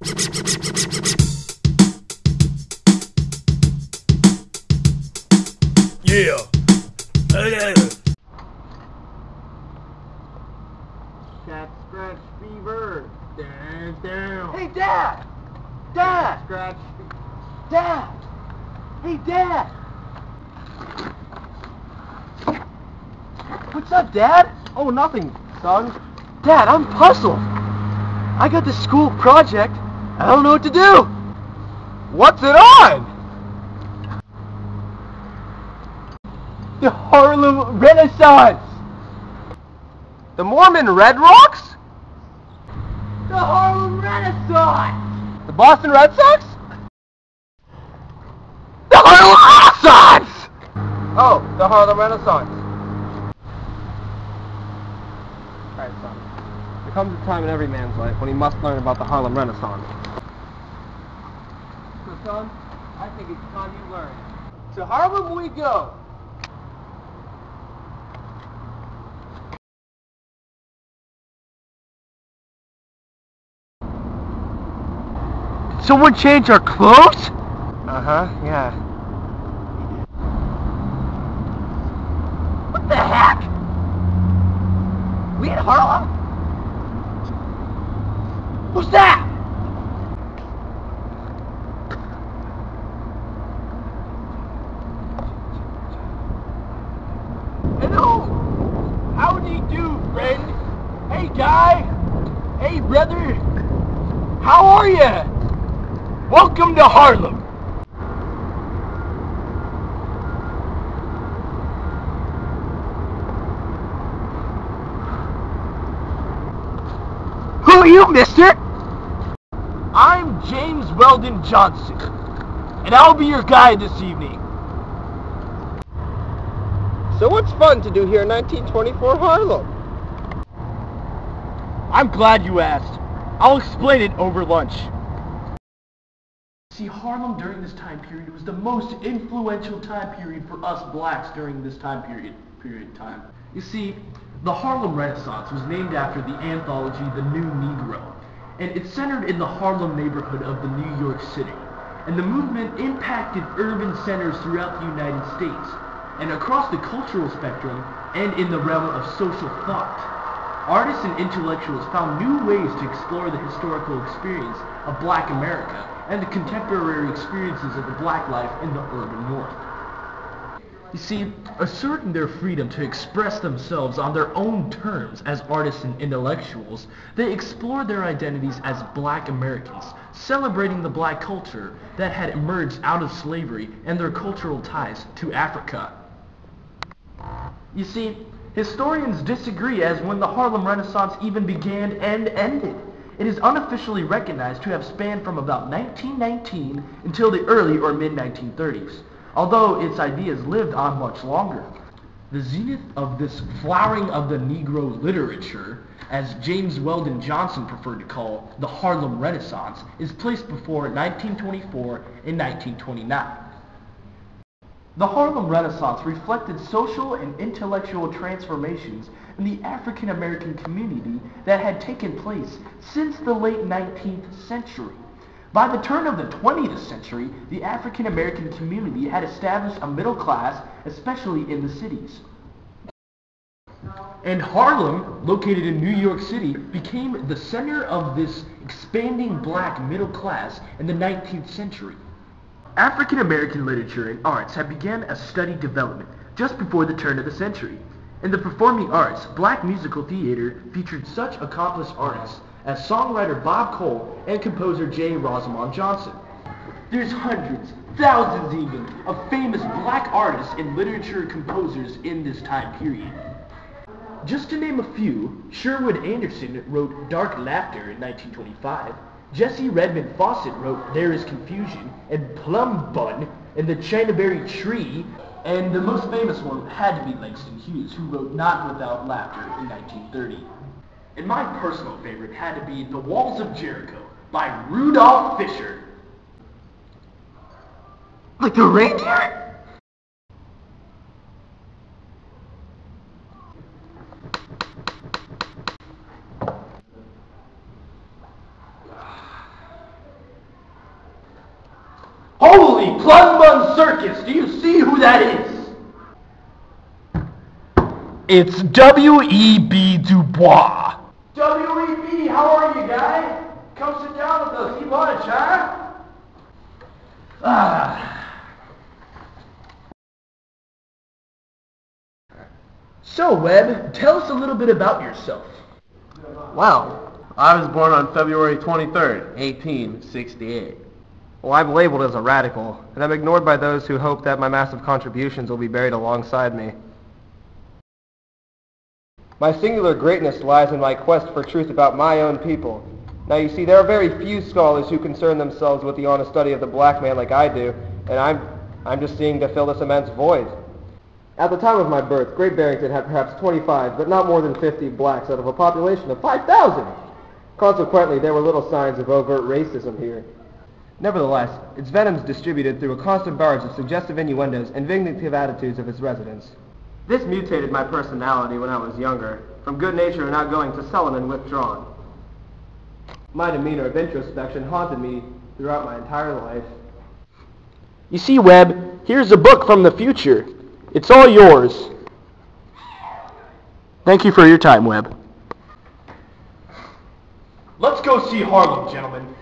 Yeah. Cat scratch fever. Down. Hey, Dad! Dad! Scratch. Dad! Hey, Dad! What's up, Dad? Oh, nothing, son. Dad, I'm puzzled. I got this school project. I don't know what to do. What's it on? The Harlem Renaissance! The Mormon Red Rocks? The Harlem Renaissance! The Boston Red Sox? The Harlem Renaissance! Oh, the Harlem Renaissance. Alright, son. There comes a time in every man's life when he must learn about the Harlem Renaissance. So, son, I think it's time you learn. To Harlem we go! Someone change our clothes? Yeah. What the heck? We in Harlem? What's that? Hello! Howdy do, friend? Hey, guy! Hey, brother! How are ya? Welcome to Harlem! Who are you, mister? I'm James Weldon Johnson, and I'll be your guide this evening. So what's fun to do here in 1924 Harlem? I'm glad you asked. I'll explain it over lunch. See, Harlem during this time period was the most influential time period for us blacks during this time period of time. You see, the Harlem Renaissance was named after the anthology The New Negro, and it centered in the Harlem neighborhood of the New York City. And the movement impacted urban centers throughout the United States, and across the cultural spectrum, and in the realm of social thought. Artists and intellectuals found new ways to explore the historical experience of Black America and the contemporary experiences of the Black life in the urban North. You see, asserting their freedom to express themselves on their own terms as artists and intellectuals, they explored their identities as Black Americans, celebrating the Black culture that had emerged out of slavery and their cultural ties to Africa. You see, historians disagree as when the Harlem Renaissance even began and ended. It is unofficially recognized to have spanned from about 1919 until the early or mid-1930s, although its ideas lived on much longer. The zenith of this flowering of the Negro literature, as James Weldon Johnson preferred to call the Harlem Renaissance, is placed before 1924 and 1929. The Harlem Renaissance reflected social and intellectual transformations in the African American community that had taken place since the late 19th century. By the turn of the 20th century, the African American community had established a middle class, especially in the cities. And Harlem, located in New York City, became the center of this expanding Black middle class in the 19th century. African American literature and arts had begun a steady development just before the turn of the century. In the performing arts, Black musical theater featured such accomplished artists as songwriter Bob Cole and composer J. Rosamond Johnson. There's hundreds, thousands even, of famous Black artists and literature composers in this time period. Just to name a few, Sherwood Anderson wrote Dark Laughter in 1925, Jesse Redmond Fawcett wrote There Is Confusion, and Plum Bun and the Chinaberry Tree, and the most famous one had to be Langston Hughes, who wrote Not Without Laughter in 1930. And my personal favorite had to be The Walls of Jericho by Rudolph Fisher. Like the reindeer? Holy Plum Bun Circus! Do you see who that is? It's W.E.B. Du Bois. W.E.B., how are you, guy? Come sit down with us. Eat lunch, huh? So, Webb, tell us a little bit about yourself. Well, I was born on February 23rd, 1868. Well, I'm labeled as a radical, and I'm ignored by those who hope that my massive contributions will be buried alongside me. My singular greatness lies in my quest for truth about my own people. Now, you see, there are very few scholars who concern themselves with the honest study of the black man like I do, and I'm just seeking to fill this immense void. At the time of my birth, Great Barrington had perhaps 25, but not more than 50 blacks out of a population of 5,000. Consequently, there were little signs of overt racism here. Nevertheless, its venom's distributed through a constant barrage of suggestive innuendos and vindictive attitudes of its residents. This mutated my personality when I was younger, from good-natured and outgoing to sullen and withdrawn. My demeanor of introspection haunted me throughout my entire life. You see, Webb, here's a book from the future. It's all yours. Thank you for your time, Webb. Let's go see Harlem, gentlemen.